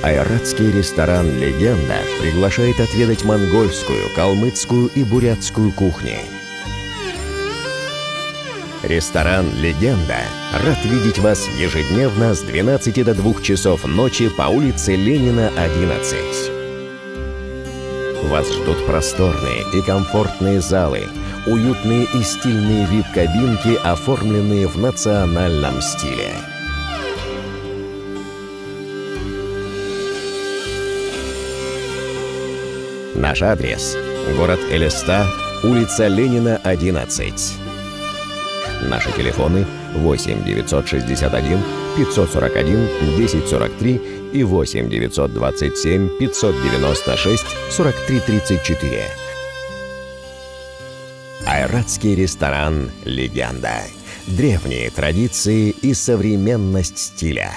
Айратский ресторан «Легенда» приглашает отведать монгольскую, калмыцкую и бурятскую кухни. Ресторан «Легенда» рад видеть вас ежедневно с 12 до 2 часов ночи по улице Ленина, 11. Вас ждут просторные и комфортные залы, уютные и стильные VIP-кабинки, оформленные в национальном стиле. Наш адрес – город Элиста, улица Ленина, 11. Наши телефоны 8 961 541 1043 и 8 927 596 43 34. Айратский ресторан «Легенда». Древние традиции и современность стиля.